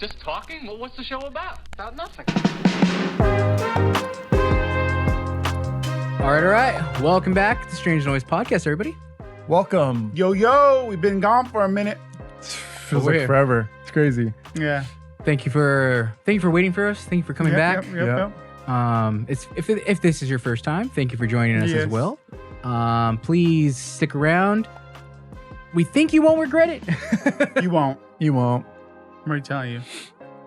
Just talking? Well, what's the show about? About nothing. All right. Welcome back to Strange Noise Podcast, everybody. Welcome. Yo, we've been gone for a minute. Feels we're like here. forever. It's crazy. Yeah. Thank you for waiting for us. Thank you for coming back. Yep. If this is your first time, thank you for joining us as Yes. well. Please stick around. We think you won't regret it. You won't. You won't. I'm already telling you.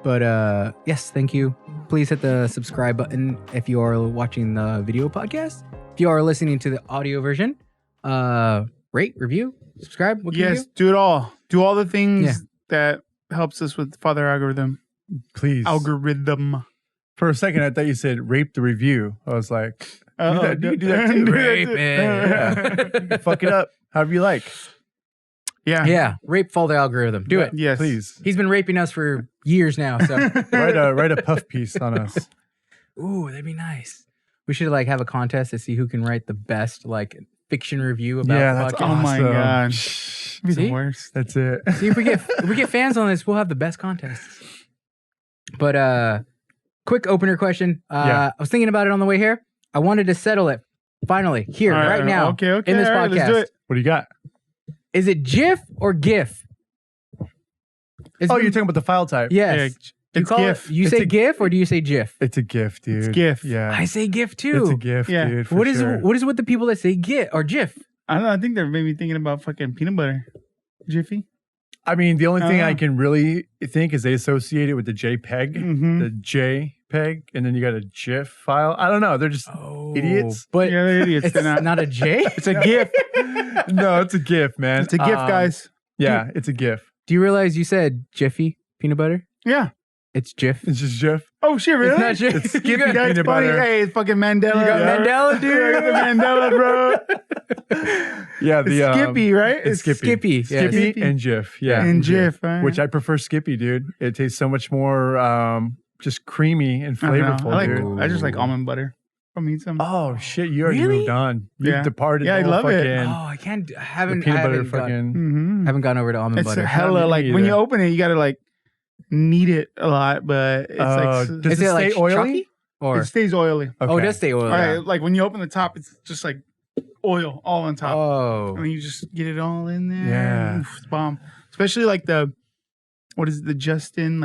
But yes, thank you. Please hit the subscribe button if you are watching the video podcast. If you are listening to the audio version, rate, review, subscribe. What can you Yes, do? do it all. Do all the things Yeah. that helps us with Father Algorithm. Please. Algorithm. For a second, I thought you said rape the review. I was like, Uh-oh, you do that too. Rape it. Yeah. Fuck it up however you like. Yeah. Yeah, rape fall the algorithm. Do it. Yes. Please. He's been raping us for years now. So, Write a puff piece on us. ooh, that'd be nice. We should have a contest to see who can write the best fiction review about Yeah, the that's podcast. Oh my Awesome. gosh. Be See? the worst. That's it. See if we get fans on this, we'll have the best contests. But quick opener question. Yeah. I was thinking about it on the way here. I wanted to settle it finally here All right now Okay. in this all right, let's do podcast. it. What do you got? Is it GIF or GIF? It's Oh, been- you're talking about the file type. yes. Yeah, Do you it's call GIF. It, you It's say a- GIF or do you say GIF? It's a gift, dude. It's GIF. Yeah. I say GIF too. It's a gift, Yeah. dude. For What is sure. what is with the people that say GIF or GIF? I don't know. I think they're maybe thinking about fucking peanut butter. Jiffy. I mean, the only thing Oh. I can really think is they associate it with the JPEG, Mm-hmm. the JPEG, and then you got a GIF file. I don't know. They're just idiots. But Yeah, they're idiots. it's They're not a J. It's a GIF. No, it's a GIF, man. It's a GIF, guys. Yeah, it's a GIF. Do you realize you said Jiffy peanut butter? Yeah. It's Jif. It's just GIF. Oh, shit, really? It's not Jif. It's You Skippy got- That's peanut funny. butter. Hey, it's fucking Mandela. You got Yeah. Mandela, dude. I got the Mandela, bro. Yeah, It's the Skippy, right? it's Skippy. Skippy. Yes. Skippy and GIF. Yeah, And Jif. Right? Which I prefer Skippy, dude. It tastes so much more just creamy and I don't know. flavorful, dude. Ooh. I just like almond butter. From eat some. Oh shit, you already Really? moved on. You Yeah. departed. Yeah, I the whole love it. fucking, Oh, I can't. I the haven't. peanut I butter haven't fucking. Mm-hmm. haven't gone over to almond It's butter. hella Me like when you either. open it, you gotta knead it a lot, but it's Does Is it it stay oily? chalky? Or it stays oily. oh, it does stay oily. All right, like when you open the top, it's just like oil all on top. Oh, And you just get it all in there. Yeah. Oof, it's bomb. Especially like what is it, the Justin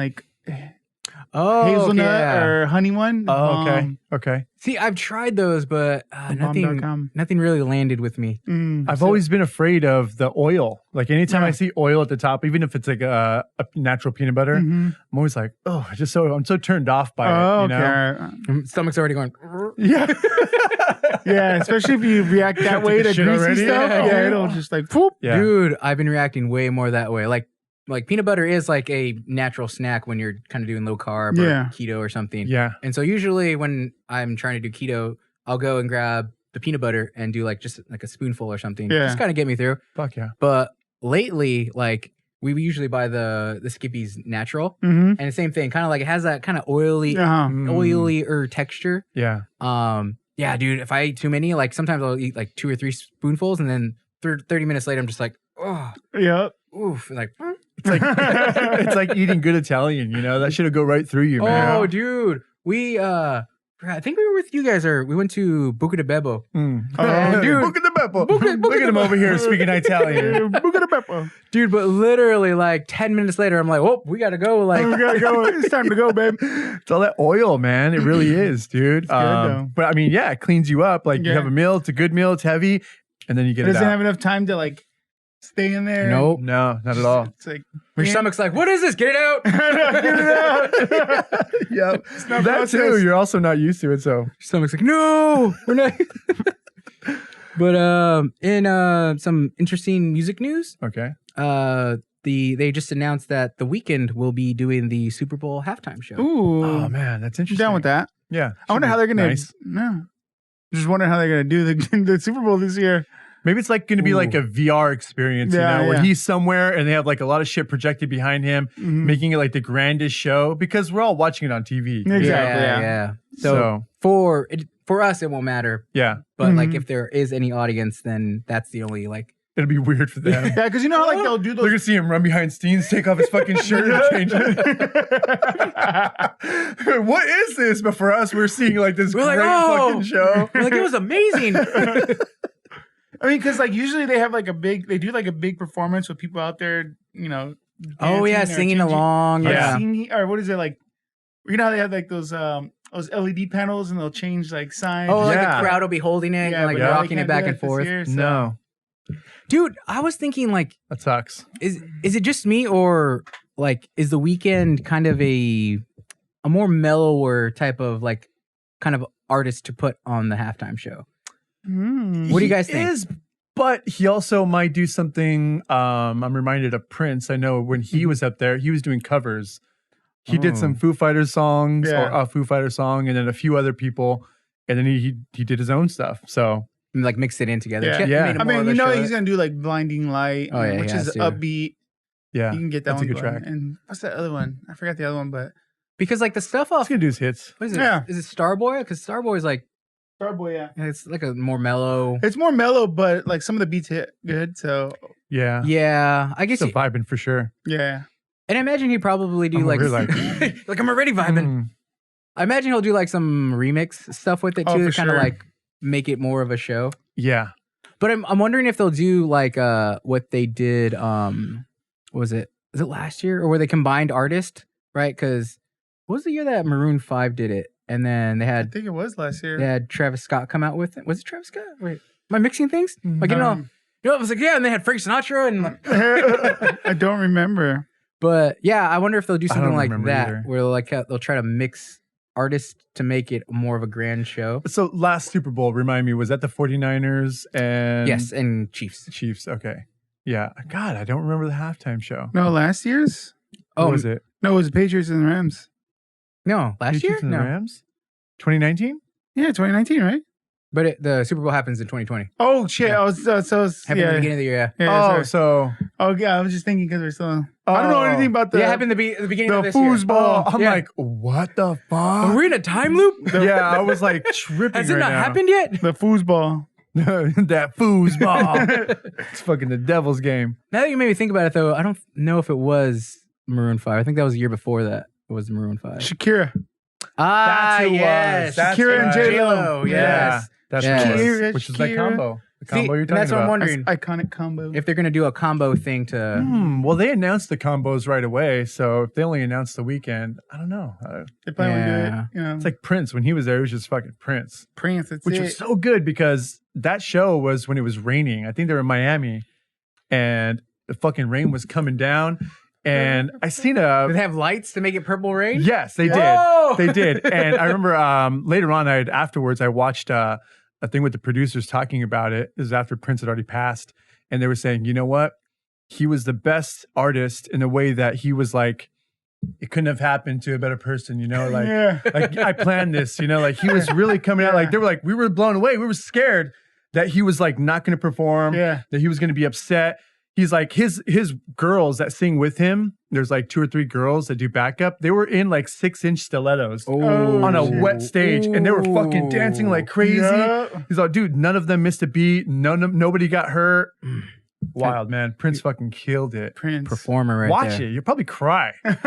oh, hazelnut okay, yeah. or honey one? Oh, okay. Bomb. Okay. See, I've tried those, but Bomb.com. nothing really landed with me. I've always been afraid of the oil. Like anytime Yeah. I see oil at the top, even if it's like a natural peanut butter, Mhm. I'm always like, oh, I'm so turned off by Oh, it. You okay. know? all right. Stomach's already going. Yeah. Yeah, especially if you react that Took way a to shit greasy already? stuff. Yeah. Yeah, it'll just like whoop. Yeah. Dude, I've been reacting way more that way. Like peanut butter is like a natural snack when you're kind of doing low carb or Yeah. keto or something. Yeah. And so usually when I'm trying to do keto, I'll go and grab the peanut butter and do just a spoonful or something. Yeah. Just kind of get me through. Fuck yeah. But lately, we usually buy the Skippy's natural, Mm-hmm. and the same thing, kind of it has that kind of oily, Uh-huh. oilier texture. Yeah. Yeah, dude. If I eat too many, sometimes I'll eat 2 or 3 spoonfuls, and then 30 minutes later, I'm just like, oh, Yep. oof, It's like it's like eating good Italian, you know? That shit'll go right through you, man. oh, dude. I think we were with you guys, or we went to Buca di Beppo. Oh, dude. Buca di Beppo. Buca Look at him over here speaking Italian. Buca di Beppo. Dude, but literally 10 minutes later, I'm like, oh, we gotta go. We gotta go. It's time to go, babe. It's all that oil, man. It really is, dude. good, though. But I mean, yeah, it cleans you up. Like you Yeah. have a meal, it's a good meal, it's heavy, and then you get It it doesn't out. have enough time to stay in there. Nope. No, not at all. It's like Your yeah. stomach's like, what is this? Get it out. Get it out. Yep. not That too. processed. You're also not used to it, so Your stomach's like, no, we're not. But in some interesting music news, okay. they just announced that The Weeknd will be doing the Super Bowl halftime show. Ooh. Oh man, that's I'm interesting. down with that. Yeah. I wonder should how be they're gonna. nice. No. Just wondering how they're gonna do the Super Bowl this year. Maybe it's like going to be Ooh. like a VR experience, Yeah, you know, where yeah. he's somewhere and they have like a lot of shit projected behind him, Mhm. making it like the grandest show because we're all watching it on TV. Exactly. Yeah. So, for us, it won't matter. Yeah. But Mhm. if there is any audience, then that's the only It's It'll be weird for them. Yeah, because you know how like they'll do They're those. gonna see him run behind Steens, take off his fucking shirt, and change it. What is this? But for us, we're seeing like this We're great like, oh. fucking show. We're like, it was amazing. I mean, because like usually they have like they do like a big performance with people out there, you know. Oh yeah, dancing or singing changing- along. or Yeah. singing, or what is it like? You know how they have like those LED panels and they'll change like signs. Oh, like Yeah. the crowd will be holding it, and like but they rocking can't it back do and this forth. year, so- No, Dude, I was thinking like, that sucks. is it just me, or like is the weekend kind of a more mellower type of like kind of artist to put on the halftime show? Hmm. What do you guys think? Is, but he also might do something. I'm reminded of Prince. I know when he was up there, he was doing covers. He did some Foo Fighters songs, or Yeah. a Foo Fighters song, and then a few other people, and then he did his own stuff. So Like mixed it in together. Yeah. Yeah. Made it I more mean, of you a know show. he's gonna do like Blinding Light, Oh, yeah, he which has is to. upbeat. yeah, You can get that that's one a good going. track. And what's that other one? I forgot the other one, but Because like the stuff He's off, gonna do his hits. what is it? Yeah. Is it Starboy? Because Starboy is like, Starboy, yeah. it's like a more mellow. It's more mellow, but like some of the beats hit good. So Yeah, Yeah, I guess. still vibing for sure. yeah, And I imagine he'd probably do I'm like, already like I'm already vibing. Mm. I imagine he'll do like some remix stuff with it Oh, too, for to kind of sure. like make it more of a show. Yeah, But I'm wondering if they'll do like what they did. Was it last year, or where they combined artists, right? Because what was the year that Maroon 5 did it, and then they I had think it was last year. Travis Scott come out with it. Was it Travis Scott? Wait, am I mixing things? Like it was like, yeah, and they had Frank Sinatra and like, I don't remember. but yeah, I wonder if they'll do I something don't like remember that, either. where like they'll try to mix artists to make it more of a grand show. So last Super Bowl, remind me, was that the 49ers and Yes, and Chiefs. Chiefs? Okay. Yeah. God, I don't remember the halftime show. No, last year's. What was it? No, it was the Patriots and the Rams. No, last year? Patriots and the No. Rams? 2019? Yeah, 2019, right? But the Super Bowl happens in 2020. Oh shit! I was so Happened at the yeah. beginning of the year. Yeah, Oh, sorry. so Oh yeah, I was just thinking because we're still. I don't know Oh. anything about the. Yeah, it happened at the beginning the of this year. foosball. I'm Yeah. like, what the fuck? Are we in a time loop? Yeah, I was like tripping. Has it right not now. happened yet? The foosball. That foosball. It's fucking the devil's game. Now that you made me think about it, though, I don't know if it was Maroon 5. I think that was the year before that. It was Maroon 5. Shakira. Ah, That's who it was. yes. That's Shakira and right. J-Lo. Yes. That's Yes. what it was, Shakira, which is that Shakira. combo. The See, combo you're and talking that's what I'm about. wondering. Iconic combo. If they're going to do a combo thing to... Well, they announced the combos right away, so if they only announced the weekend, I don't know. They probably would do Yeah. it. You know, It's like Prince when he was there; it was just fucking Prince, Prince. That's which it. was so good because that show was when it was raining. I think they were in Miami, and the fucking rain was coming down. And I seen Did they have lights to make it purple rain? yes, they did, Whoa! they did. And I remember later on, afterwards I watched a thing with the producers talking about it. This is after Prince had already passed, and they were saying, you know what, he was the best artist in a way that he was like, it couldn't have happened to a better person, you know, like. yeah. Like I planned this, you know, like he was really coming out. Like they were like, we were blown away. We were scared that he was like not going to perform, Yeah. that he was going to be upset. He's like his girls that sing with him. There's like 2 or 3 girls that do backup. They were in like 6-inch stilettos Oh, on a shit. wet stage, and they were fucking dancing like crazy. Yeah. He's like, dude, none of them missed a beat. Nobody got hurt. Wild, man. Prince fucking killed it. Prince. performer right Watch there. it. You'll probably cry. Now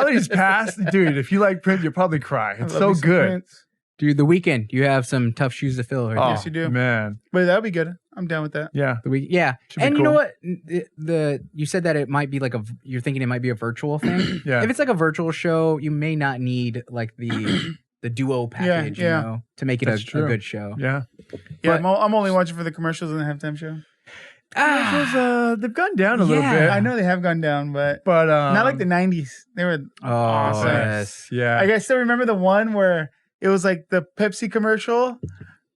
that he's passed, dude, if you like Prince, you'll probably cry. I It's love so me some good. Prince. Dude, the weekend, you have some tough shoes to fill. Right Oh, Yes, you do. man. But that'd be good. I'm down with that. Yeah. The week, yeah. Should be And you know cool. what? You said that it might be like you're thinking it might be a virtual thing. Yeah. If it's like a virtual show, you may not need like the duo package, yeah. you know, to make it That's a true. good show. Yeah. Yeah, But- I'm only watching for the commercials and the halftime show. They've gone down a little Yeah. bit. I know they have gone down, but But not like the 90s. They were. Oh, Awesome. yes. Yeah. I still remember the one where it was like the Pepsi commercial,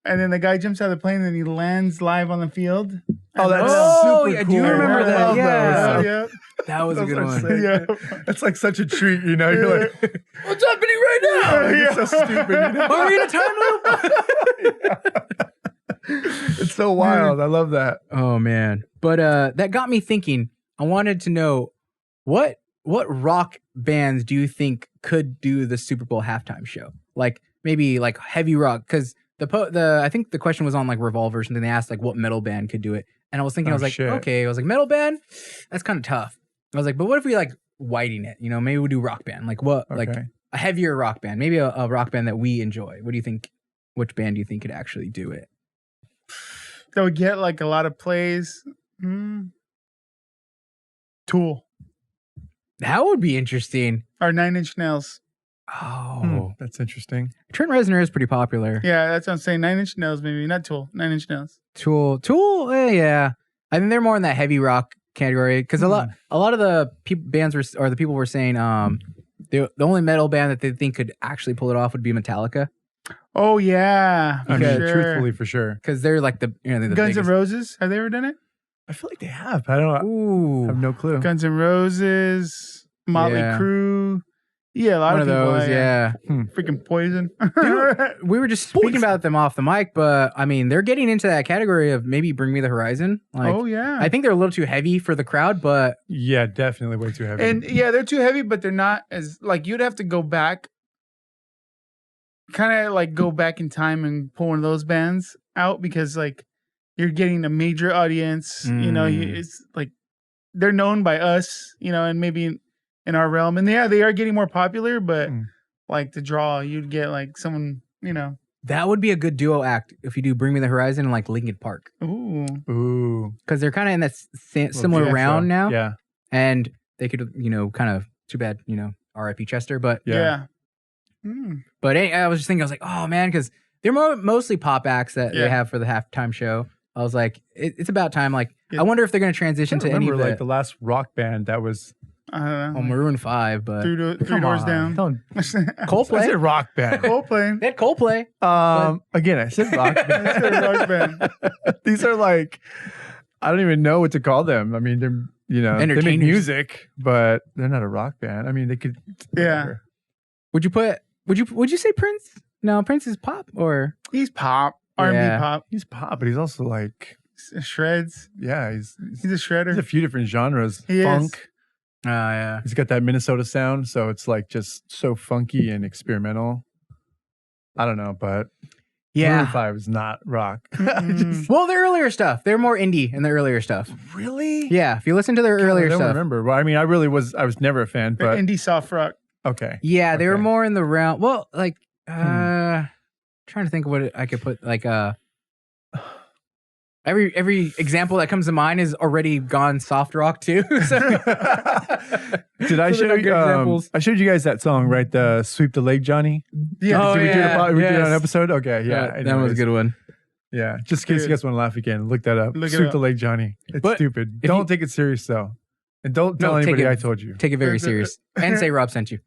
and then the guy jumps out of the plane and he lands live on the field. Oh, that's Oh, super I cool. do remember I that. love Yeah. those. Yeah. That was a good Those are one. sick. Yeah. That's like such a treat, you know? You're like, what's happening right now? Like, Yeah. It's so stupid. You know? Are we in a time loop? It's so wild. I love that. Oh man. But that got me thinking. I wanted to know what rock bands do you think could do the Super Bowl halftime show? Like maybe like heavy rock, because I think the question was on like Revolver or something. They asked like what metal band could do it, and I was thinking, Oh, I was like, shit. okay, I was like metal band, that's kind of tough. I was like, but what if we like widen it? You know, maybe we do rock band, like what, like Okay. a heavier rock band, maybe a rock band that we enjoy. What do you think? Which band do you think could actually do it? That would get like a lot of plays. Tool That would be interesting. or Nine Inch Nails. Oh, That's interesting. Trent Reznor is pretty popular. Yeah, that's what I'm saying. Nine Inch Nails, maybe not Tool. 9 Inch Nails. Tool, yeah. I think they're more in that heavy rock category because a lot of the bands were, or the people were saying, the only metal band that they think could actually pull it off would be Metallica Oh yeah, I for mean, sure. truthfully, for sure. because they're like the, you know, they're the Guns N' biggest. Roses. Have they ever done it? I feel like they have. I don't. I have Ooh, no clue. Guns N' Roses, Motley Yeah. Crue. Yeah, a lot one of of people. those, yeah. Freaking Poison. We were just speaking about them off the mic, but I mean, they're getting into that category of maybe Bring Me the Horizon. Like, Oh yeah. I think they're a little too heavy for the crowd, but Yeah, definitely way too heavy. And yeah, they're too heavy, but they're not as like you'd have to go back, kind of like go back in time and pull one of those bands out because like you're getting a major audience. You know, it's like they're known by us, you know, and maybe in our realm, and yeah, they are getting more popular. But like the draw, you'd get like someone, you know. that would be a good duo act if you do Bring Me the Horizon and like Linkin Park Ooh, because they're kind of in that similar round now. Yeah, And they could, you know, kind of too bad, you know, R.I.P. Chester. But yeah. but I was just thinking, I was like, oh man, because they're mostly pop acts that they have for the halftime show. I was like, it's about time. Like, I wonder if they're going to transition to any of like the last rock band that was I don't know. Maroon 5, but Three Come doors on, down. Don't. I Coldplay. said rock band. Coldplay. They had Coldplay. Again, I said rock band. I said rock band. These are like, I don't even know what to call them. I mean, they're, you know, they make Entertainers. music, but they're not a rock band. I mean, they could. Yeah. Would you say Prince? No, Prince is pop or He's pop. R&B Yeah. pop. He's pop, but he's also like, Shreds. yeah, he's He's a shredder. a few different genres. He is. Funk. yeah. He's got that Minnesota sound, so it's like just so funky and experimental. I don't know, but Maroon 5 is not rock. Well, their earlier stuff. They're more indie in the earlier stuff. Really? Yeah, if you listen to their earlier I don't stuff. remember. Well, I mean, I was never a fan, They're but indie soft rock. okay. Yeah, they were Okay. more in the round. Well, like trying to think of what I could put like every example that comes to mind is already gone soft rock too. So Did I So show they're you? good examples. I showed you guys that song, right? The "Sweep the Leg, Johnny." Yeah. Oh, Did we do yeah, we did an yes. episode? Okay, yeah. that was a anyways. good one. Yeah, just in case you guys want to laugh again, look that up. Look it "Sweep up. the Leg, Johnny." It's But stupid. if Don't you- take it serious though, and don't tell No, take anybody it- I told you. Take it very serious and say Rob sent you.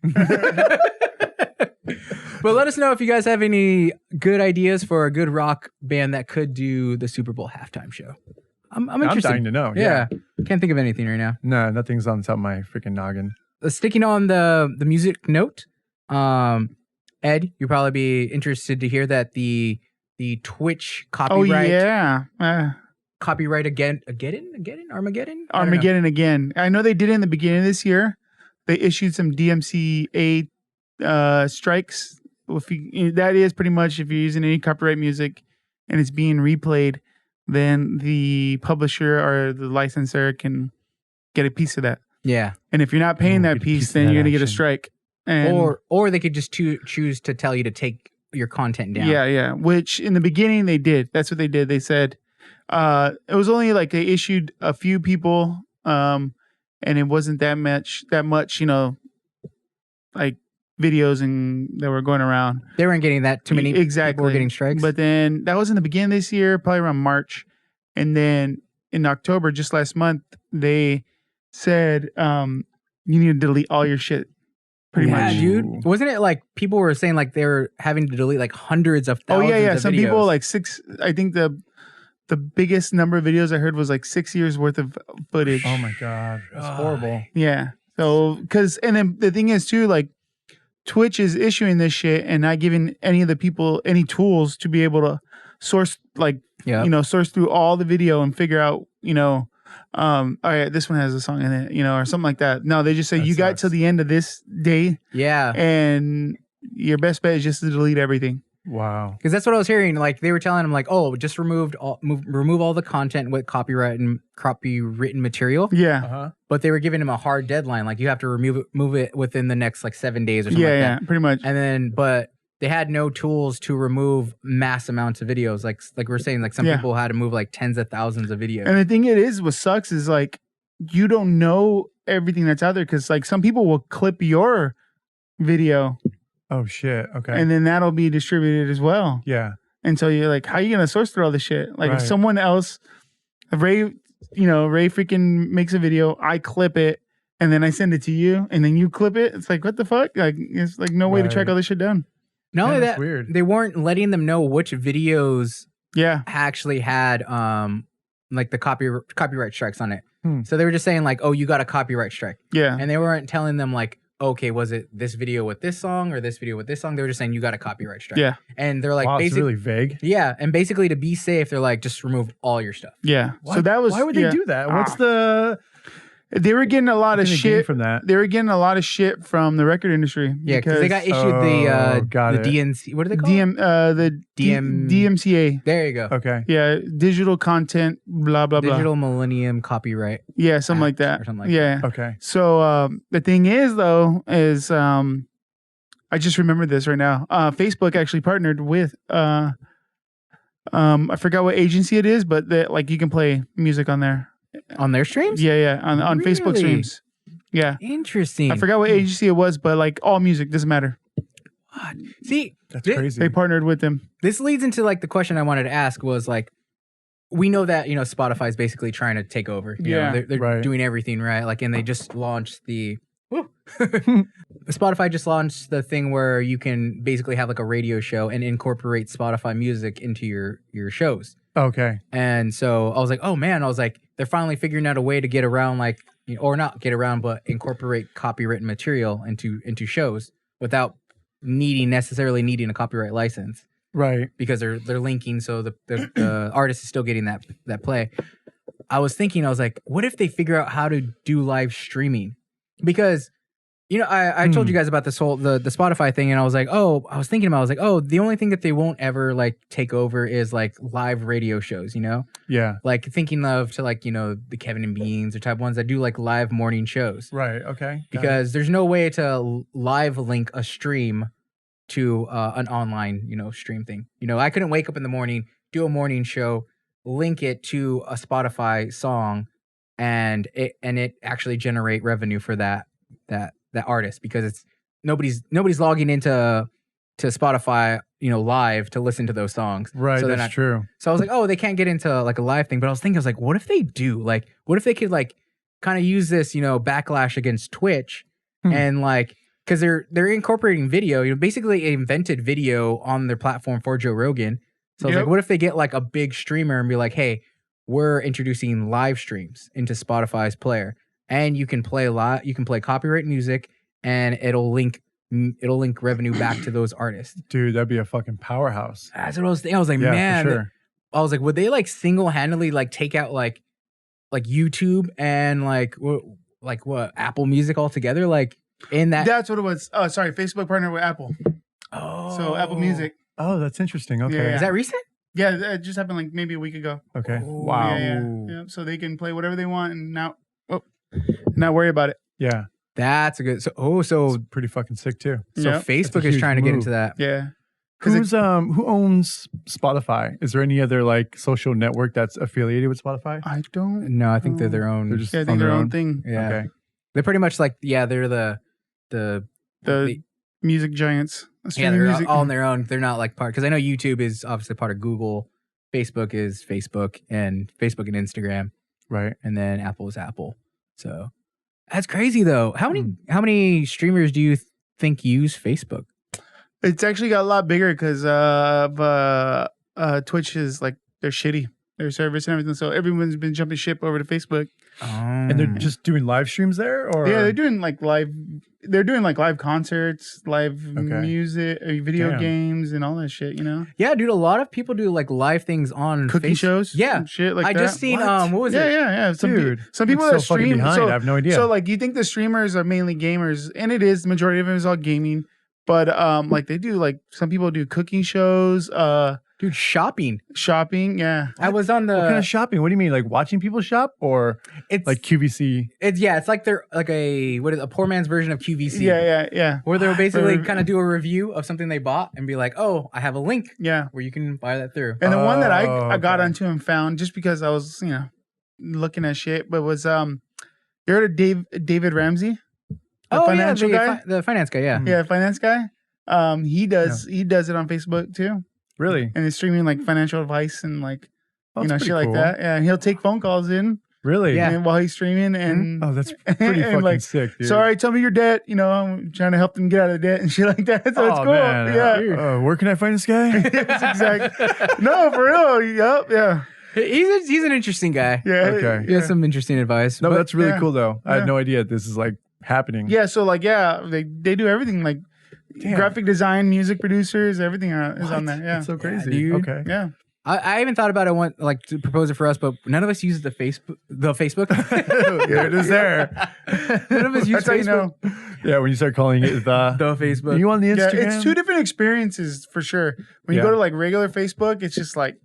But let us know if you guys have any good ideas for a good rock band that could do the Super Bowl halftime show. I'm I'm interested. dying to know. Yeah. Can't think of anything right now. No, nothing's on top of my freaking noggin. Sticking on the music note, Ed, you'll probably be interested to hear that the Twitch Oh copyright yeah. copyright Armageddon. I don't know. Armageddon again. I know they did it in the beginning of this year. They issued some DMCA strikes. That is pretty much if you're using any copyright music and it's being replayed, then the publisher or the licensor can get a piece of that. Yeah. And if you're not paying Ooh, that get a piece, piece of then that you're gonna get a action. strike. And Or they could just choose to tell you to take your content down. yeah. Which in the beginning they did. That's what they did. They said it was only like they issued a few people, and it wasn't that much, you know, like videos and that were going around. They weren't getting that too many Exactly. people were getting strikes. But then that was in the beginning of this year, probably around March. And then in October, just last month, they said you need to delete all your shit. Pretty yeah, much. dude. Wasn't it like people were saying like they were having to delete like hundreds of Oh thousands yeah. of Some videos? people like I think the biggest number of videos I heard was like 6 years worth of footage. Oh my god, that's Oh. horrible. Yeah. So, and then the thing is too, like Twitch is issuing this shit and not giving any of the people any tools to be able to source, like, source through all the video and figure out, all right, this one has a song in it, or something like that. No, they just say That you got sucks. till the end of this day Yeah. and your best bet is just to delete everything. Wow. Because that's what I was hearing. Like they were telling him, like, "Oh, just remove all the content with copywritten material." Yeah. Uh-huh. But they were giving him a hard deadline, like you have to move it within the next like 7 days or something. Yeah, like that. pretty much. And then, but they had no tools to remove mass amounts of videos. Like we're saying, like some people had to move like tens of thousands of videos. And the thing what sucks is like you don't know everything that's out there because like some people will clip your video. Oh shit. Okay. And then that'll be distributed as well. Yeah. And so you're like, how are you gonna source through all this shit? Like Right. if someone else, if Ray freaking makes a video, I clip it, and then I send it to you, and then you clip it. It's like, what the fuck? Like it's like no way to track Right. all this shit down. Not only that's that, weird. they weren't letting them know which videos Yeah. actually had like the copyright strikes on it. Hmm. So they were just saying like, oh, you got a copyright strike. Yeah. And they weren't telling them like, okay, was it this video with this song or this video with this song? They were just saying you got a copyright strike. Yeah. And they're like, Wow, it's basically, really vague. yeah. And basically to be safe, they're like, just remove all your stuff. Yeah. Why, So that was why would they do that? What's the They were getting a lot of what can they gain shit from that? They were getting a lot of shit from the record industry. Yeah, because they got issued got the it. DNC. What are they called? DMCA. There you go. Okay. Yeah, digital content, blah blah blah. Digital Millennium Copyright. Yeah, something like Act that. or something like yeah. Okay. So the thing is, though, is I just remembered this right now. Facebook actually partnered with I forgot what agency it is, but that like you can play music on there. On their streams? Yeah, on Facebook Really? streams. Yeah, Interesting. I forgot what agency it was, but like all music doesn't matter. What? See, That's Thi- crazy. They partnered with them. this leads into like the question I wanted to ask was like, we know that, Spotify is basically trying to take over. You Yeah. know, they're Right. doing everything right. Like, and they just launched Spotify just launched the thing where you can basically have like a radio show and incorporate Spotify music into your shows. Okay. And so I was like, oh man, I was like, they're finally figuring out a way to get around like, or not get around, but incorporate copywritten material into shows without necessarily needing a copyright license Right. because they're linking, so the artist is still getting that play. I was like, what if they figure out how to do live streaming? Because I told you guys about this whole the Spotify thing, and I was like, the only thing that they won't ever like take over is like live radio shows, Yeah. like thinking of to like the Kevin and Beans or type ones that do like live morning shows, Right. Okay. Got it. because there's no way to live link a stream to an online stream thing. I couldn't wake up in the morning, do a morning show, link it to a Spotify song, and it actually generate revenue for that artist, because it's nobody's logging into Spotify live to listen to those songs. Right. So That's true. So I was like, oh, they can't get into like a live thing. But I was like, what if they do? Like, what if they could like kind of use this backlash against Twitch and like, because they're incorporating video. Basically invented video on their platform for Joe Rogan. So I was like, what if they get like a big streamer and be like, hey, we're introducing live streams into Spotify's player, and you can play copyright music, and it'll link revenue back to those artists. Dude, that'd be a fucking powerhouse. That's what I was thinking. I was like, Yeah, man, for sure. I was like, would they like single-handedly like take out like YouTube and like what Apple Music altogether? Like in that. That's what it was. Oh, sorry, Facebook partnered with Apple. Oh, So Apple Music. Oh, that's interesting. Okay. Yeah. Is that recent? Yeah, that just happened like maybe a week ago. Okay. Oh. Wow. Yeah. So they can play whatever they want and not worry about it. Yeah. That's a good. So It's pretty fucking sick too. Yeah. Facebook That's a is huge trying to get move. into that. Yeah. Who owns Spotify? Is there any other like social network that's affiliated with Spotify? I don't. No, I think they're their own. They're just Yeah, I on think their their own own thing. yeah, Okay. they're pretty much like they're the Music giants. yeah, Streaming they're music. all on their own. They're not like part, because I know YouTube is obviously part of Google, Facebook is Facebook and Instagram, Right. and then Apple is Apple. So that's crazy though. How many streamers do you think use Facebook? It's actually got a lot bigger because Twitch is like they're shitty, their service and everything. So everyone's been jumping ship over to Facebook. And they're just doing live streams there, or Yeah, they're doing like live. They're doing like live concerts, live music, video Damn. games, and all that shit. Yeah, dude. A lot of people do like live things on Cooking shows, Yeah, and shit like I that. just seen What? what was yeah, it? yeah. Dude, some people I'm that so fucking stream. behind. So, I have no idea. so like, you think the streamers are mainly gamers, and it is. The majority of them is all gaming. But like they do, like some people do cooking shows, Dude, shopping. shopping. Yeah. I was on What kind the. of shopping? What do you mean? Like watching people shop or It's like QVC? it's like they're like a poor man's version of QVC. Yeah. Where they'll basically Or- kind of do a review of something they bought and be like, oh, I have a link Yeah. where you can buy that through. And the one that I Oh, got okay. onto and found just because I was, looking at shit, but was you heard of David Ramsey? The financial guy? The finance guy, yeah. Yeah, finance guy. He does it on Facebook too. Really? And he's streaming like financial advice and like Oh, that's shit pretty like cool. that. Yeah, and he'll take phone calls in Really? Yeah. and while he's streaming and Oh, that's pretty and, fucking like, sick, dude. sorry, tell me your debt. I'm trying to help them get out of debt and shit like that. So it's Oh, cool. man. Yeah. Where can I find this guy? That's exactly. No, for real. Yep. Yeah. He's an interesting guy. Yeah. Okay. He has some interesting advice. No, but that's really yeah. cool though. I Yeah. had no idea this is like happening. Yeah. So like, they do everything like Damn. graphic design, music producers, everthing is on there. Yeah. That's so crazy. dude. Okay. Yeah. I even thought about it to propose it for us, but none of us uses the Facebook. Yeah, it is there. None of us use That's how you Facebook. know. Yeah, when you start calling it the The Facebook. you on the Yeah, Instagram? it's two different experiences for sure. When you Yeah. go to like regular Facebook, it's just like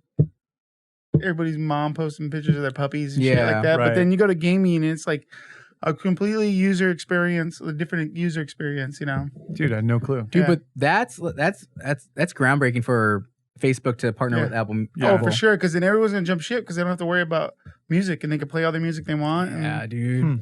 everybody's mom posting pictures of their puppies and shit Yeah, like that. right. But then you go to gaming and it's like a completely a different user experience, Dude, I had no clue. Dude, Yeah. but that's groundbreaking for Facebook to partner Yeah. with Apple. Yeah. Oh, Apple. for sure. Because then everyone's gonna jump ship because they don't have to worry about music and they can play all their music they want. and Yeah, dude. Hmm.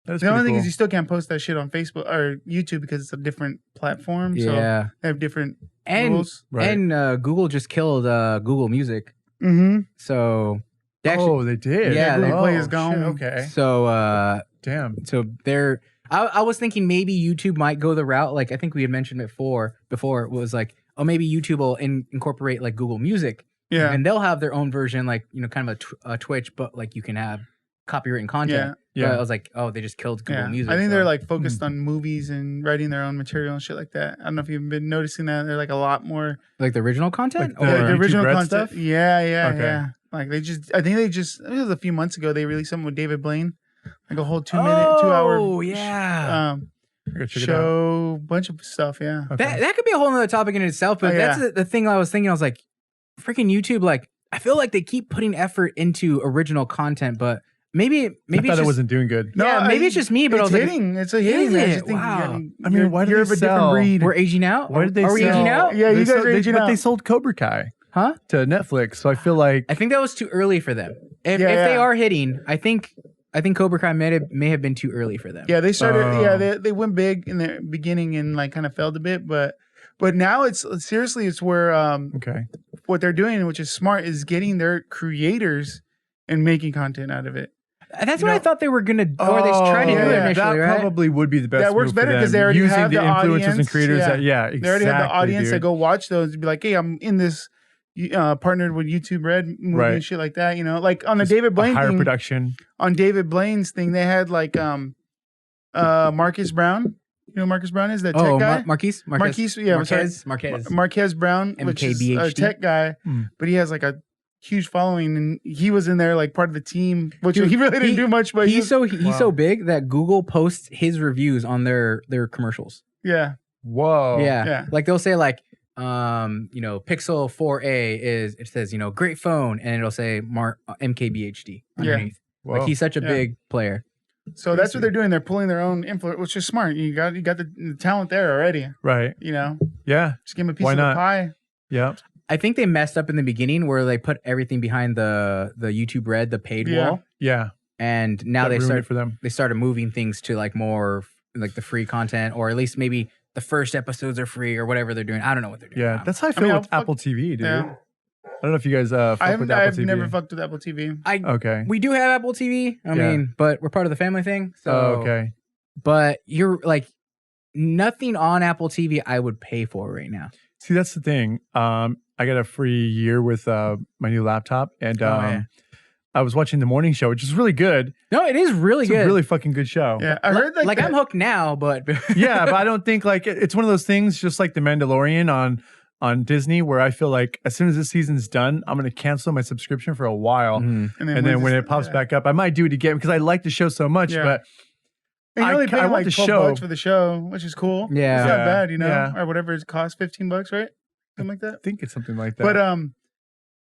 That is the only pretty thing cool. is you still can't post that shit on Facebook or YouTube because it's a different platform. So Yeah, they have different and rules. Right. and Google just killed Google Music, Mm-hmm. so they actually, Oh, they did. Yeah, Google they- Play is shit, gone. Okay. so Damn. they're. I was thinking maybe YouTube might go the route like I think we had mentioned before it was like, oh, maybe YouTube will incorporate like Google Music, Yeah. and they'll have their own version, like kind of a Twitch, but like you can have copywritten content. Yeah. But I was like, oh, they just killed Google Yeah. Music. I think so- they're like focused on movies and writing their own material and shit like that. I don't know if you've been noticing that. They're like a lot more like the original content. Like or the- the original YouTube Red content. stuff? Yeah. Okay. Yeah. Like I think it was a few months ago they released something with David Blaine, like a whole 2 minute, 2 hour Oh yeah. I gotta check show, bunch of stuff. Yeah. it out. Okay. That could be a whole nother topic in itself, but Oh, that's yeah. the thing I was thinking. I was like, freaking YouTube, like, I feel like they keep putting effort into original content, but maybe I thought it's it just, wasn't doing good. yeah, maybe it's just me, but I it's was like, hitting. It's a hitting. Is I it? just think Wow. I mean, why do you're they of a sell- different breed. we're aging out. Why did they Are we sell- aging out? Yeah, you They guys sold- are aging but out. they sold Cobra Kai Huh? to Netflix, so I feel like I think that was too early for them. If Yeah, they yeah. are hitting, I think Cobra Kai may have been too early for them. Yeah, they started. Oh. Yeah, they went big in the beginning and like kind of failed a bit, but now it's seriously it's where okay. what they're doing, which is smart, is getting their creators and making content out of it. That's You what I know- thought they were gonna, or they tried to do yeah, it initially, that right? probably would be the best. That works move for better 'cause them, they already using have the the influencers audience. and creators. Yeah. Yeah, They already have the exactly, audience that dude. go watch those and be like, "Hey, I'm in this partnered with YouTube Red movie Right. and shit like that." Like on the Just David a Blaine higher thing. production. On David Blaine's thing, they had like Marcus Brown. You know who Marcus Brown is? That tech guy. Marquise, Yeah, I'm sorry. Marquez. Marquez Brown, which is a MKBHD. tech guy, Hmm. but he has like a huge following, and he was in there like part of the team, which Dude, he really didn't he- do much. But He's so Wow. big that Google posts his reviews on their commercials. yeah, Whoa. Yeah. Like they'll say like Pixel 4a it says, great phone, and it'll say MKBHD underneath. Whoa. Like he's such a Yeah. big player. so that's what they're doing. They're pulling their own influence, which is smart. You got the talent there already. right. Yeah. Just give them a piece Why of not? the pie. Yeah. I think they messed up in the beginning where they put everything behind the YouTube Red, the paid Yeah. wall, Yeah. and now That they ruined start it for them. they started moving things to like more like the free content, or at least maybe the first episodes are free or whatever they're doing. I don't know what they're doing. Yeah. now. That's how I feel mean, with I'll Apple TV, dude. Yeah. I don't know if you guys fuck with Apple I've TV. never fucked with Apple TV. Okay. We do have Apple TV. I Yeah. mean, but we're part of the family thing. So Oh, okay. But you're like nothing on Apple TV I would pay for right now. See, that's the thing. I got a free year with my new laptop, and yeah. I was watching the morning show, which is really good. No, it is really It's good. a really fucking good show. Yeah, I heard like I'm hooked now, but Yeah, but I don't think like it's one of those things, just like The Mandalorian on Disney, where I feel like as soon as this season's done, I'm going to cancel my subscription for a while, Mhm. and then when it pops back up, I might do it again because I like the show so much. Yeah. But And you're only paying want like the $12 for the show, which is cool. Yeah. It's not Yeah. bad, you know, Yeah. or whatever it costs, $15, right? Something like that. I think it's something like that. But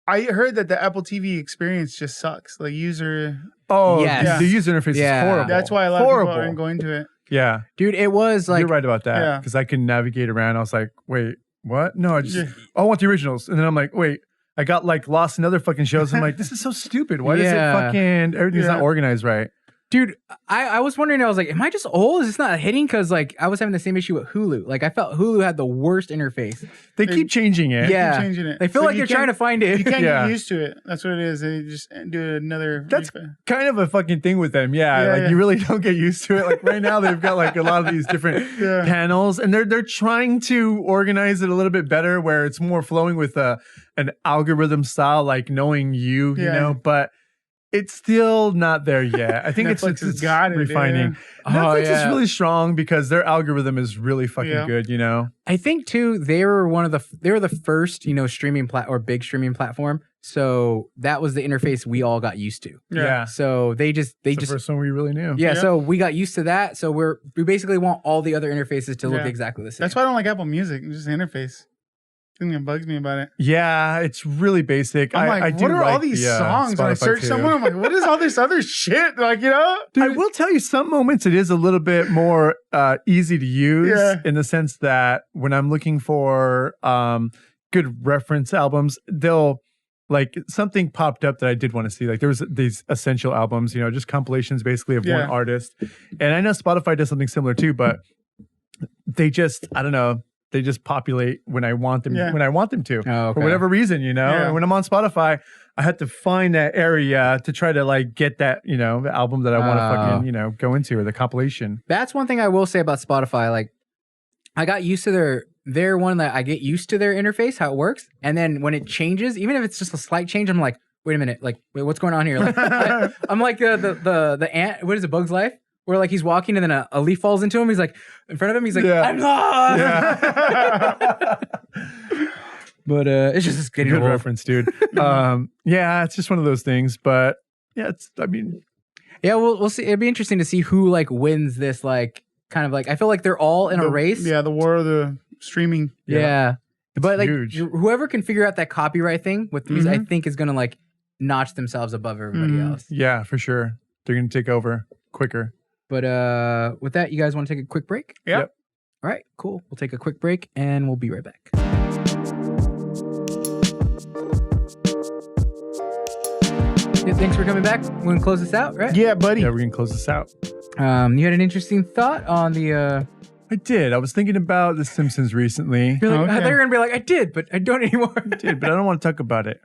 I heard that the Apple TV experience just sucks. Like user, oh, Yes. the user interface Yeah. is horrible. that's why a lot horrible. of people aren't going to it. Yeah, Dude, it was like you're right about that. Yeah. Because I couldn't navigate around. I was like, wait, what? No, Yeah. I want the originals. And then I'm like, wait, I got like lost in other fucking shows. I'm like, this is so stupid. Why does it fucking everything's Yeah. not organized right? Dude, I was wondering, I was like, am I just old? Is this not hitting? Because like I was having the same issue with Hulu. Like I felt Hulu had the worst interface. They keep changing it. Yeah. Keep changing it. They feel So like you they're trying to find You it. can't Yeah. get used to it. That's what it is. They just do another. That's kind of a fucking thing with them. Yeah. You really don't get used to it. Like right now they've got like a lot of these different Yeah. panels and they're trying to organize it a little bit better where it's more flowing with an algorithm style, like knowing you Yeah. know, but it's still not there yet. I think Netflix it's has got it, refining. yeah. Netflix Oh, yeah. is really strong because their algorithm is really fucking Yeah. good, you know? I think too, they were the first, streaming big streaming platform. So that was the interface we all got used to. Yeah. So they It's just the first one we really knew. yeah, Yeah. so we got used to that. So we basically want all the other interfaces to look Yeah. exactly the same. That's why I don't like Apple Music. It's just the interface. The thing that bugs me about it. Yeah, it's really basic. I'm like, I do what are all like these the, songs? When I Spotify search too. someone, I'm like, what is all this other shit? Like, you know? I will tell you, some moments it is a little bit more easy to use Yeah. in the sense that when I'm looking for good reference albums, they'll like something popped up that I did want to see. Like there was these essential albums, just compilations basically of Yeah. one artist. And I know Spotify does something similar too, but they just, I don't know, they just populate when I want them Yeah. when I want them to. Oh, okay. For whatever reason, Yeah. And when I'm on Spotify, I had to find that area to try to like get that, the album that I want to fucking, go into or the compilation. That's one thing I will say about Spotify. Like, I got used to their one that I get used to their interface, how it works, and then when it changes, even if it's just a slight change, I'm like, wait a minute, like, wait, what's going on here? Like, I'm like the ant. What is it, Bug's Life? Where like he's walking and then a leaf falls into him. He's like in front of him. He's like, Yeah. I'm lost. Yeah. But it's just getting Good old. reference, dude. Yeah, it's just one of those things, but yeah, Yeah, we'll see. It'd be interesting to see who like wins this. Like, kind of like I feel like they're all in a race. Yeah, the war of the streaming. Yeah. But like huge. whoever can figure out that copyright thing with music, I think is gonna like notch themselves above everybody else. yeah, for sure. They're going to take over quicker. But with that, you guys want to take a quick break? Yep. All right, cool. We'll take a quick break and we'll be right back. Yeah, thanks for coming back. We're gonna close this out, right? Yeah, buddy. Yeah, we're going to close this out. You had an interesting thought on the. I did. I was thinking about The Simpsons recently. You're like, I Okay. thought you were gonna be like, I did, but I don't anymore. Did, but I don't want to talk about it.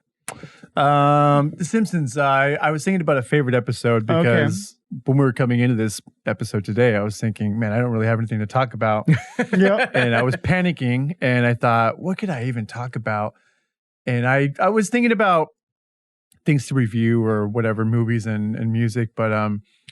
The Simpsons, I was thinking about a favorite episode because when we were coming into this episode today, I was thinking, man, I don't really have anything to talk about. Yep. And I was panicking and I thought, what could I even talk about? And I was thinking about things to review or whatever, movies and music, but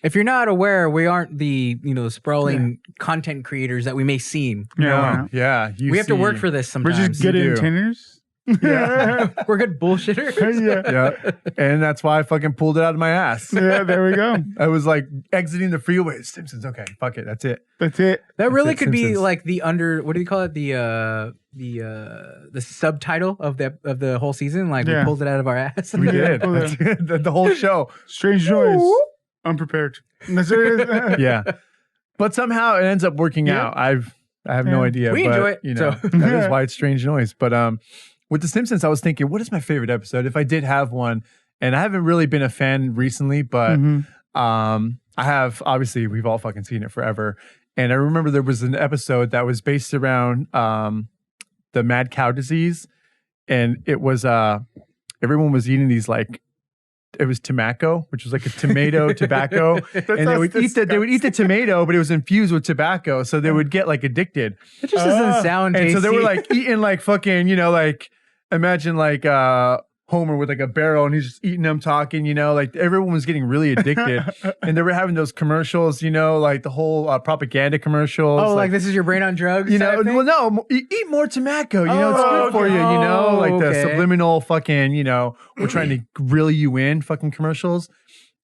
If you're not aware, we aren't the sprawling content creators that we may seem. no, yeah, We have to work for this We're sometimes. just good You do. entertainers. Yeah. We're good bullshitters. Yeah, and that's why I fucking pulled it out of my ass. Yeah, there we go. I was like exiting the freeway. Simpsons, okay, fuck it, that's it. That's it. That really it, could be Simpsons. like the what do you call it? The subtitle of the whole season. Like we Yeah. pulled it out of our ass. We did pulled the whole show. Strange noise. Unprepared. That's what it is. Yeah, but somehow it ends up working Yeah. out. I have no Yeah. idea. We but, enjoy it, so. that is why it's strange noise. But with The Simpsons, I was thinking, what is my favorite episode? If I did have one, and I haven't really been a fan recently, but Mhm. I have. Obviously, we've all fucking seen it forever. And I remember there was an episode that was based around the mad cow disease, and it was everyone was eating these like. It was tobacco, which was like a tomato tobacco, and they sounds would eat the tomato, but it was infused with tobacco, so they would get like addicted. It just doesn't sound And tasty. so they were like eating like fucking, like imagine like Homer with like a barrel and he's just eating them, talking, like everyone was getting really addicted, and they were having those commercials, like the whole propaganda commercials. oh, like this is your brain on drugs. type thing? Well, no, eat more tobacco. It's Oh, good for you. okay. Like the Okay. subliminal fucking, we're trying to reel you in fucking commercials.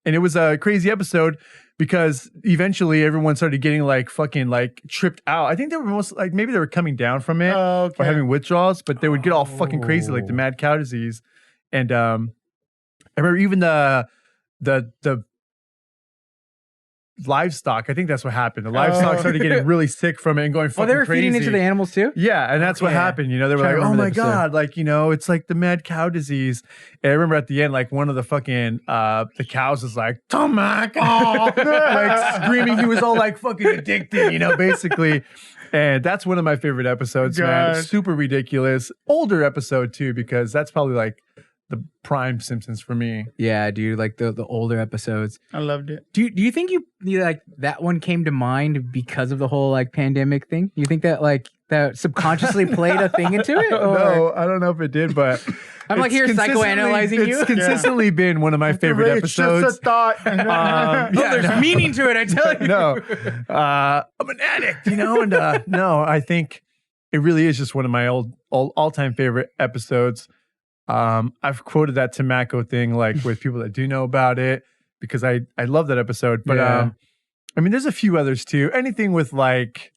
And it was a crazy episode because eventually everyone started getting like fucking like tripped out. I think they were most like maybe they were coming down from it or having withdrawals, but they would get all fucking crazy like the mad cow disease. And I remember even the livestock. I think that's what happened. The livestock started getting really sick from it and going fucking they were crazy. feeding into the animals too? Yeah, and that's what happened. You know, they were like, "Oh my god!" Like, you know, it's like the mad cow disease. And I remember at the end, like one of the fucking the cows was like, "Tomac," like screaming. He was all like fucking addicted, you know, basically. And that's one of my favorite episodes, man. Super ridiculous. Older episode too, because that's probably like the prime Simpsons for me. Yeah, dude, like the older episodes. I loved it. Do you think you like that one came to mind because of the whole like pandemic thing? You think that like that subconsciously played a thing into it? No, I don't know if it did, but I'm like here psychoanalyzing you. It's consistently been one of my favorite episodes. It's just a thought. There's meaning to it, I tell you. No, I'm an addict, you know, and no, I think it really is just one of my all-time favorite episodes. I've quoted that tobacco thing like with people that do know about it because I love that episode. But I mean, there's a few others too. Anything with like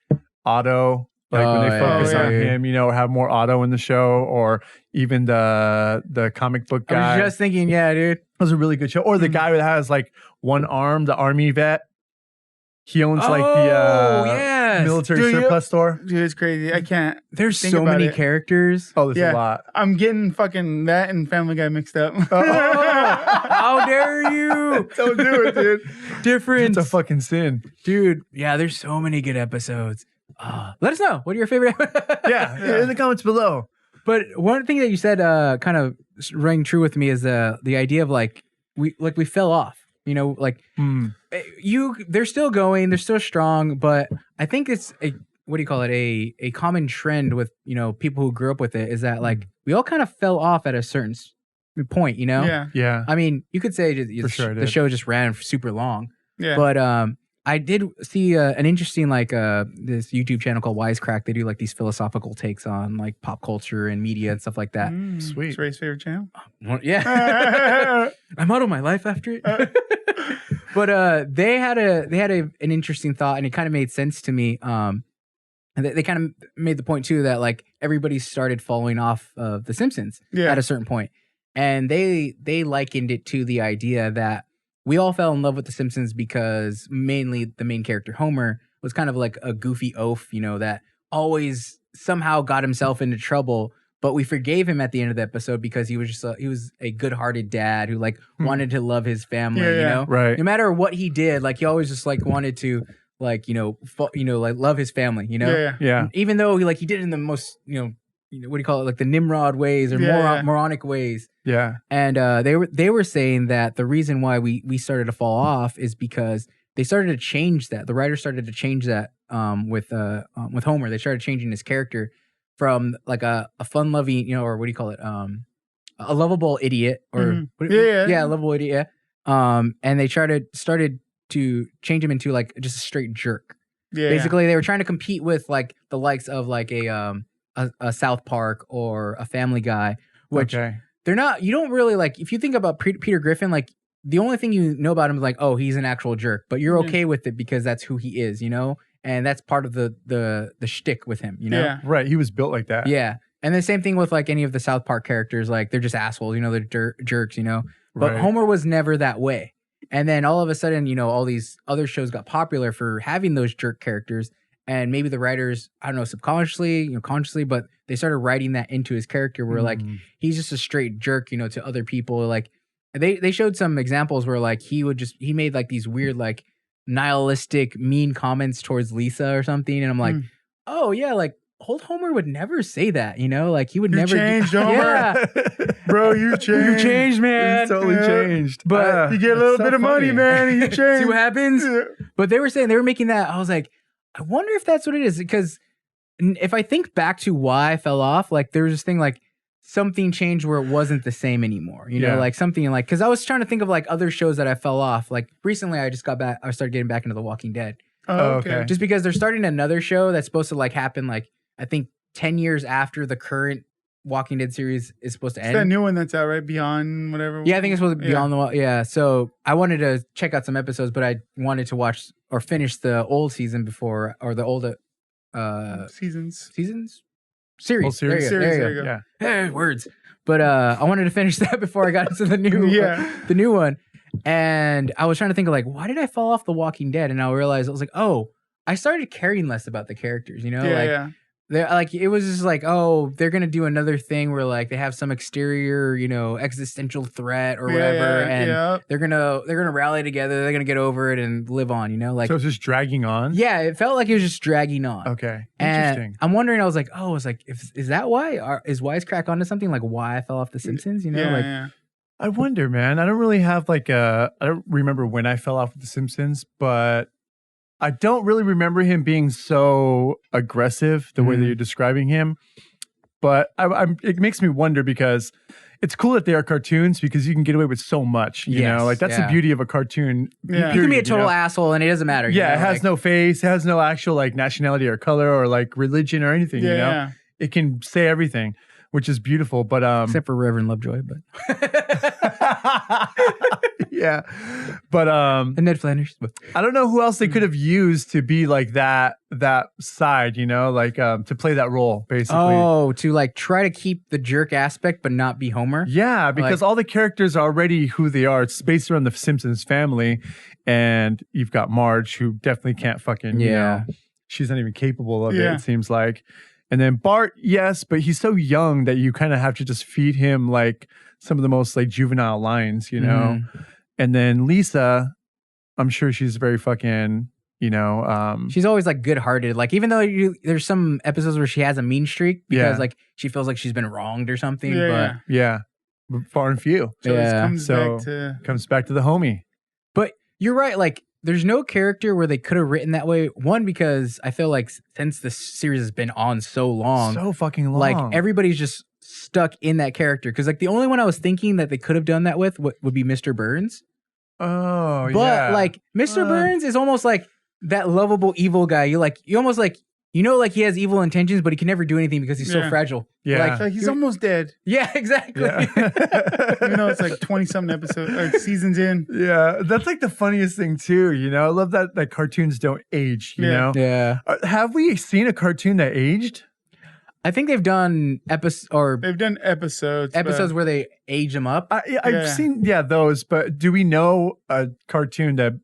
Otto, like when they focus on him, you know, or have more Otto in the show, or even the comic book guy. I was just thinking, yeah, dude, that was a really good show. Or the guy that has like one arm, the army vet. He owns like the military surplus store. Dude, it's crazy. I can't. There's so many characters. Oh, there's a lot. I'm getting fucking that and Family Guy mixed up. How dare you? Don't do it, dude. Different. It's a fucking sin. Dude, yeah, there's so many good episodes. Let us know. What are your favorite? Yeah, in the comments below. But one thing that you said kind of rang true with me is the idea of like we fell off. You know, like they're still going, they're still strong, but I think it's a common trend with, you know, people who grew up with it is that like we all kind of fell off at a certain point, you know? Yeah. I mean, you could say the show just ran for super long. Yeah. But I did see an interesting like this YouTube channel called Wisecrack. They do like these philosophical takes on like pop culture and media and stuff like that. Sweet. It's Ray's favorite channel. Yeah. I model my life after it. But they had an interesting thought, and it kind of made sense to me. And they kind of made the point too that like everybody started falling off of The Simpsons at a certain point, and they likened it to the idea that we all fell in love with The Simpsons because mainly the main character Homer was kind of like a goofy oaf, you know, that always somehow got himself into trouble. But we forgave him at the end of the episode because he was just he was a good-hearted dad who like wanted to love his family, you know? Right. No matter what he did, like he always just like wanted to like, like love his family, you know? Yeah. Even though he did it in the most, you know, what do you call it? Like the Nimrod ways or moronic ways. Yeah. And they were saying that the reason why we started to fall off is because they started to change that. The writers started to change that with Homer. They started changing his character from like a fun-loving, you know, or what do you call it? A lovable idiot, or a lovable idiot. And they started to change him into like just a straight jerk. Yeah. Basically, they were trying to compete with like the likes of like a South Park or a Family Guy, which they're not. You don't really like. If you think about Peter Griffin, like the only thing you know about him is like, oh, he's an actual jerk, but you're okay with it because that's who he is, you know. And that's part of the shtick with him, you know? Yeah, right. He was built like that. Yeah. And the same thing with like any of the South Park characters, like they're just assholes, you know, they're jerks, you know? But Homer was never that way. And then all of a sudden, you know, all these other shows got popular for having those jerk characters. And maybe the writers, I don't know, subconsciously, you know, consciously, but they started writing that into his character where like he's just a straight jerk, you know, to other people. Like they showed some examples where like he made like these weird like nihilistic mean comments towards Lisa or something, and I'm like, oh yeah, like old Homer would never say that, you know, like he would never changed, Homer. Bro, you changed, man. He's totally changed. But you get a little bit of money, man, and you change. See what happens? But they were making that. I was like, I wonder if that's what it is, because if I think back to why I fell off, like there was this thing like something changed where it wasn't the same anymore, you know, like something like, because I was trying to think of like other shows that I fell off. Like recently I started getting back into The Walking Dead. Oh, okay. Just because they're starting another show that's supposed to like happen like I think 10 years after the current Walking Dead series is supposed to It's end. that new one that's out, right? Beyond whatever. Yeah, I think it's supposed to be Yeah. on the wall. Yeah, so I wanted to check out some episodes, but I wanted to watch or finish the old season before, or the old Seasons. series. Whole series. There you go. Yeah. Hey, words. But I wanted to finish that before I got into the new the new one. And I was trying to think of like, why did I fall off The Walking Dead? And I realized I was like, oh, I started caring less about the characters, you know? They're like, it was just like, oh, they're gonna do another thing where like they have some exterior, you know, existential threat or whatever, and they're gonna rally together, they're gonna get over it and live on, you know, like. So it's just dragging on. Yeah, it felt like it was just dragging on. Okay, and interesting. I'm wondering, I was like, oh, it's like, is that why? Is Wisecrack onto something? Like why I fell off The Simpsons? You know, I wonder, man. I don't really have like I don't remember when I fell off with The Simpsons, but I don't really remember him being so aggressive the way that you're describing him. But it makes me wonder because it's cool that they are cartoons because you can get away with so much. You know, like that's the beauty of a cartoon. You can be a total asshole and it doesn't matter. Yeah, it has no face, it has no actual like nationality or color or like religion or anything. You know, it can say everything, which is beautiful. But except for Reverend Lovejoy, but yeah, but and Ned Flanders. But I don't know who else they could have used to be like that side, you know, like to play that role basically. Oh, to like try to keep the jerk aspect but not be Homer. Yeah, because all the characters are already who they are. It's based around the Simpsons family, and you've got Marge, who definitely can't fucking you know, she's not even capable of it. It seems like. And then Bart, yes, but he's so young that you kind of have to just feed him like some of the most like juvenile lines, you know. And then Lisa, I'm sure she's very fucking, you know, she's always like good-hearted. Like even though there's some episodes where she has a mean streak because like she feels like she's been wronged or something. But far and few. So it comes back to the homie. But you're right, like there's no character where they could have written that way. One, because I feel like since the series has been on so long. So fucking long. Like everybody's just stuck in that character. Because like the only one I was thinking that they could have done that with would be Mr. Burns. Oh, but like Mr. Burns is almost like that lovable evil guy. You almost like, you know, like he has evil intentions, but he can never do anything because he's so fragile. Yeah. Like he's almost dead. Yeah, exactly. You know, it's like 20-something episodes or seasons in. Yeah. That's like the funniest thing too. You know, I love that cartoons don't age, you know? Yeah. Have we seen a cartoon that aged? I think they've done they've done episodes where they age them up. I've seen those, but do we know a cartoon that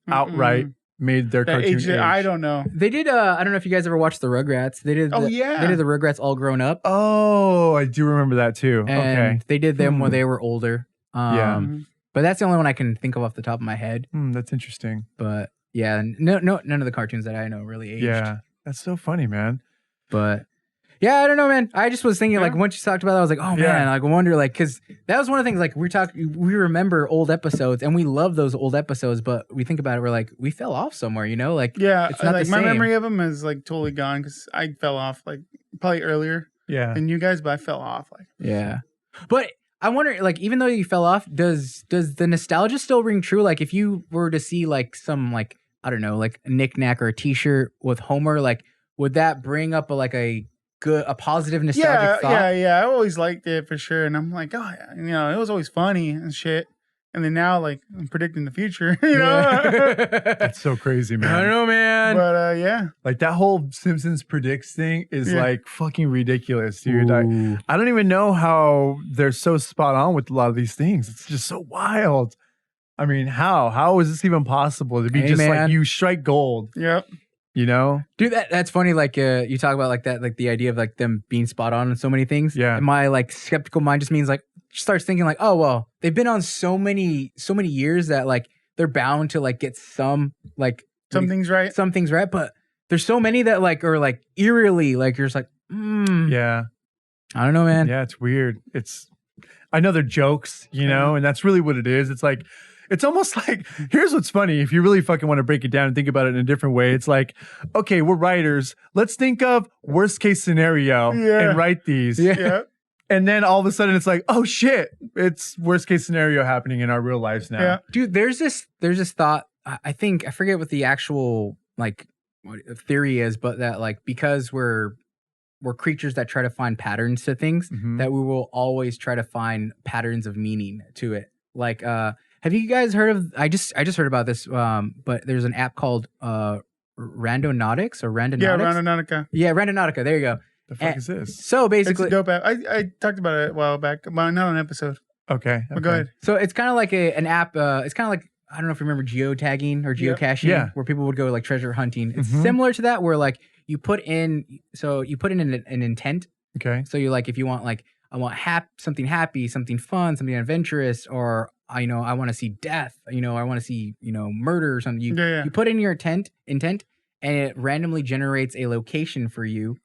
outright made their cartoon age? I don't know. They did. I don't know if you guys ever watched the Rugrats. They did. They did the Rugrats all grown up. Oh, I do remember that too. And they did them when they were older. But that's the only one I can think of off the top of my head. That's interesting. But yeah, none of the cartoons that I know really aged. Yeah, that's so funny, man. But yeah, I don't know, man. I just was thinking, like, once you talked about that, I was like, oh, man, like, I wonder, like, because that was one of the things, like, we remember old episodes, and we love those old episodes, but we think about it, we're like, we fell off somewhere, you know? Like, it's not like, the my same. memory of them is, like, totally gone, because I fell off, like, probably earlier than you guys, but I fell off, like. Yeah. But I wonder, like, even though you fell off, does the nostalgia still ring true? Like, if you were to see, like, some, like, I don't know, like, a knickknack or a t-shirt with Homer, like, would that bring up, a positive nostalgic thought? Yeah. I always liked it for sure. And I'm like, oh, you know, it was always funny and shit. And then now, like, I'm predicting the future, you know? That's so crazy, man. I don't know, man. But, yeah. Like, that whole Simpsons predicts thing is, like, fucking ridiculous, dude. I don't even know how they're so spot on with a lot of these things. It's just so wild. I mean, how is this even possible to be like, you strike gold? Yep. You know, dude, that's funny. Like, you talk about like that, like the idea of like them being spot on in so many things. Yeah. And my like skeptical mind just means like starts thinking like, oh well, they've been on so many years that like they're bound to like get some things right. Some things right, but there's so many that like are like eerily like you're just like, yeah, I don't know, man. Yeah, it's weird. I know they're jokes, you know, and that's really what it is. It's like. It's almost like, here's what's funny. If you really fucking want to break it down and think about it in a different way, it's like, okay, we're writers. Let's think of worst case scenario and write these. Yeah. And then all of a sudden it's like, oh shit, it's worst case scenario happening in our real lives now. Yeah. Dude, there's this thought, I forget what the actual like what theory is, but that like because we're we're creatures that try to find patterns to things, Mhm. that we will always try to find patterns of meaning to it. Like, have you guys heard of? I just heard about this. But there's an app called Randonautics or Randonautics. Yeah, Randonautica. Yeah, Randonautica. There you go. The fuck And- is this? So It's a basically, dope app. I talked about it a while back, but not on an episode. Okay. But go ahead. so it's kind of like an app. It's kind of like, I don't know if you remember geotagging or Yep. geocaching, Yeah. where people would go like treasure hunting. It's Mhm. similar to that, where like you put in an intent. Okay. So you're like, if you want like, I want something happy, something fun, something adventurous, or I want to see death. I want to see murder or something. Yeah. You put in your intent, and it randomly generates a location for you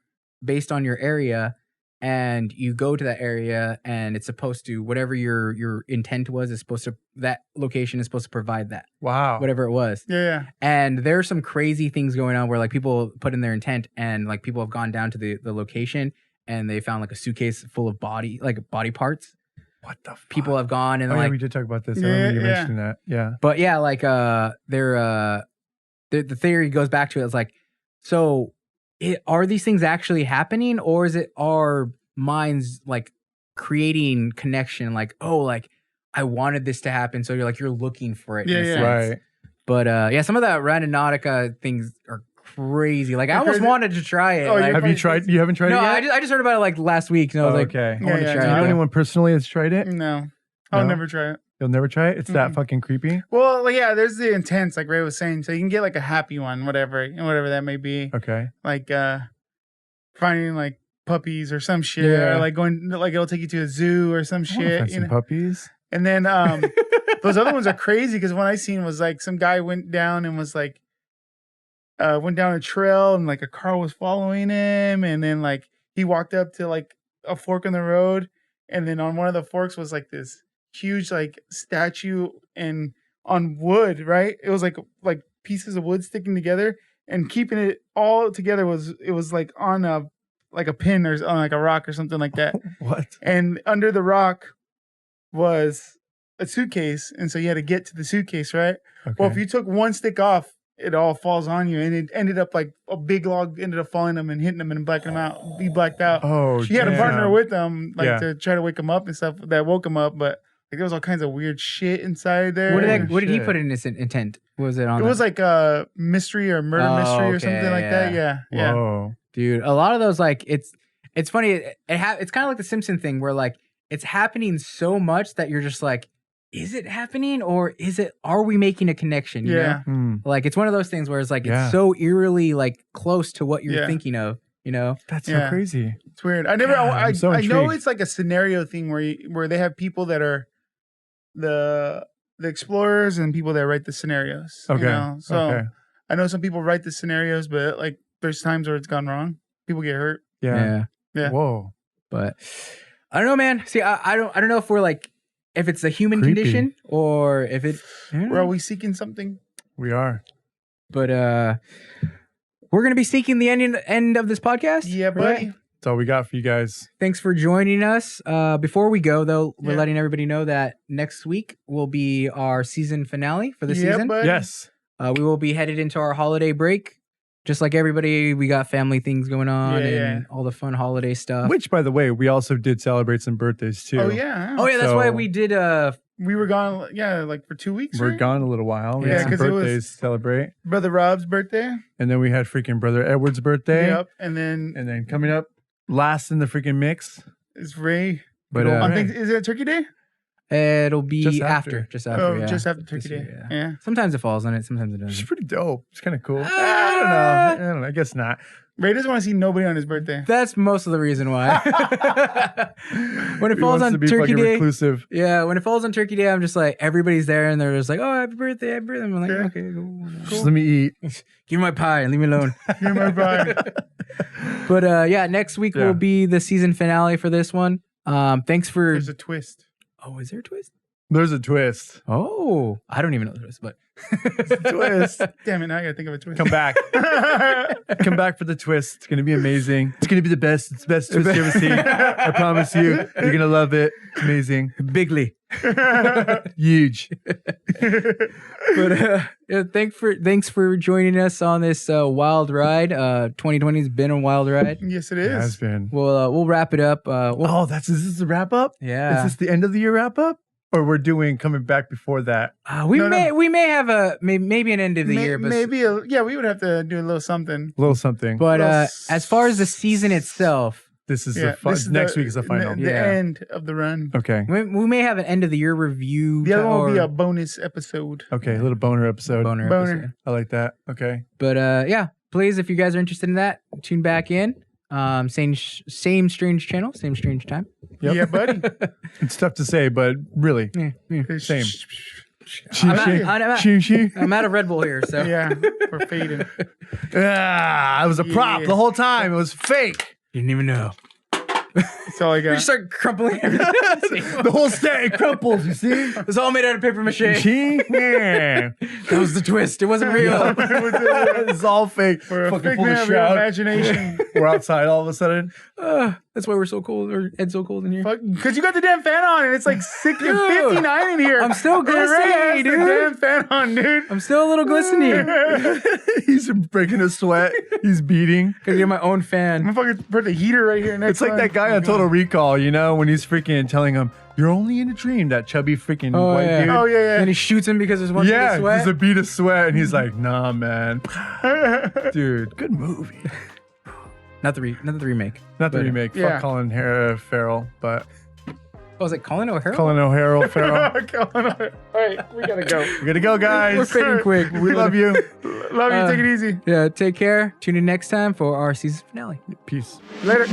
based on your area. And you go to that area, and it's supposed to, whatever your intent was, that location is supposed to provide that, Wow. whatever it was. Yeah. And there's some crazy things going on where like people put in their intent, and like people have gone down to the location, and they found like a suitcase full of body parts. What the fuck? People have gone and Oh, yeah, like, we did talk about this. I Yeah, remember you yeah. mentioning that. Yeah. but yeah, like the theory goes back to it. It's like, so are these things actually happening, or is it our minds like creating connection? Like, oh, like I wanted this to happen, so you're looking for it. in a Yeah, yeah. sense. Right. But yeah, some of that Randonautica things are crazy. Like I They're almost crazy. wanted to try it. Oh, like, you're Have you tried? You haven't tried no, it yet? I just heard about it like last week, and I was Oh, like, okay. I want Yeah, to yeah, try Do you know it. anyone personally that's tried it? No, I'll No? never try it. You'll never try it? It's that Mm-mm. fucking creepy? Well, like, yeah, there's the intents, like Ray was saying. So you can get like a happy one, whatever that may be. Okay. Like finding like puppies or some shit, Yeah. or like going, like it'll take you to a zoo or some I wanna shit. find You some know? puppies. And then those other ones are crazy because one I seen was like some guy went down and was like went down a trail, and like a car was following him, and then like he walked up to like a fork in the road, and then on one of the forks was like this huge like statue and on wood, right? It was like pieces of wood sticking together, and keeping it all together was like on a pin or on like a rock or something like that. What? And under the rock was a suitcase, and so you had to get to the suitcase, right? Okay. Well, if you took one stick off, it all falls on you, and it ended up like a big log ended up falling him and hitting him and blacking him out. He blacked out. Oh, He had a damn. partner with him, like Yeah. to try to wake him up and stuff. That woke him up, but like there was all kinds of weird shit inside there. What did he shit. put in his intent? Was it on? It was like a mystery or murder Oh, mystery or okay, something like that. Yeah, yeah. Whoa. dude, a lot of those like it's funny. It's kind of like the Simpson thing where like it's happening so much that you're just like, is it happening, or are we making a connection? You Yeah. know? Hmm. Like it's one of those things where it's like Yeah. it's so eerily like close to what you're Yeah. thinking of. You know? That's Yeah. so crazy. It's weird. I I'm so I know intrigued. it's like a scenario thing where they have people that are the explorers and people that write the scenarios. Okay. You know? So okay. I know some people write the scenarios, but like there's times where it's gone wrong. People get hurt. Yeah. Yeah. Whoa. But I don't know, man. See, I don't know if we're like if it's a human Creepy. condition or if it. I don't Or are know. we seeking something? We are. But we're gonna be seeking the end of this podcast. Yeah, buddy. That's all we got for you guys. Thanks for joining us. Before we go, though, we're Yeah. letting everybody know that next week will be our season finale for the Yeah, season. buddy. Yes. We will be headed into our holiday break. Just like everybody, we got family things going on Yeah, and yeah. all the fun holiday stuff. Which, by the way, we also did celebrate some birthdays too. Oh yeah. Oh yeah, that's why So- we did. We were gone. Yeah, like for 2 weeks. We're right? gone a little while. We Yeah, had some 'cause it was- birthdays to celebrate. Brother Rob's birthday. And then we had freaking Brother Edward's birthday. Yep. And then And then coming up last in the freaking mix. it's Ray. But Good old On Ray. is it Turkey Day? it'll be Just after. after. Just after. Oh, yeah. just after Turkey This Day. year, Yeah. Sometimes it falls on it. Sometimes it It's doesn't. pretty dope. It's kind of cool. Ah. I don't know. I guess not. Ray doesn't want to see nobody on his birthday. That's most of the reason why. When it He falls wants on to be Turkey fucking Day, reclusive. yeah. When it falls on Turkey Day, I'm just like everybody's there and they're just like, "Oh, happy birthday, happy birthday!" I'm like, Yeah. "Okay, cool. Just let me eat. Give me my pie and leave me alone." You're my bride. But yeah, next week Yeah. will be the season finale for this one. Thanks for. There's a twist. Oh, is there a twist? There's a twist. Oh, I don't even know the twist, but Twist. Damn it! Now I gotta think of a twist. Come back. Come back for the twist. It's going to be amazing. It's going to be the best. It's the best twist you ever seen. I promise you. You're going to love it. It's amazing. Bigly. Huge. But yeah, thanks for joining us on this wild ride. 2020 has been a wild ride. Yes, it It has is. been. We'll wrap it up. Is this the wrap up? Yeah. Is this the end of the year wrap up? Or we're doing coming back before that? We No, may have maybe an end of the year, but Maybe we would have to do a little something. A little something. but little as far as the season itself, This is Yeah, the fun. this is Next week is the final. The Yeah. end of the run. Okay. we may have an end of the year review. The other one will be or a bonus episode. Okay. A little boner episode. boner. Boner. episode. I like that. Okay. But yeah, please, if you guys are interested in that, tune back in. Same strange channel, same strange time. Yep. Yeah, buddy. It's tough to say, but really. Yeah, yeah. Same. I'm out of Red Bull here, so Yeah, we're fading. Ah, it was a prop Yeah. the whole time. It was fake. you didn't even know. That's all I We got. start crumpling everything. The whole stack crumples, you see? It's all made out of paper mache. See? Yeah. That was the twist. It wasn't real. It's all fake. For a Fucking pull the figment of your shroud. imagination. We're outside all of a sudden. That's why we're so cold, or Ed's so cold in here. Because you got the damn fan on and it's like 59 in here. I'm still And Ray glistening, has dude. the damn fan on, dude. I'm still a little glistening. He's breaking a sweat. He's beating. Gotta get my own I'm fan. gonna fucking put the heater right here next It's like one. that guy on Total Recall, you know, when he's freaking telling him, "You're only in a dream." That chubby freaking Oh, white yeah. dude. Oh, yeah, And he shoots him because there's one Yeah, bit of sweat. there's a beat of sweat, and he's like, "Nah, man, dude, good movie." Not the remake. Not the But, remake. yeah. Fuck Colin Farrell, but Oh, was it Colin O'Hara? Colin O'Hara. Farrell. All right, we gotta go. We gotta go, guys. We're fading quick. We love you. Love you. Take it easy. Yeah, take care. Tune in next time for our season finale. Peace. Later.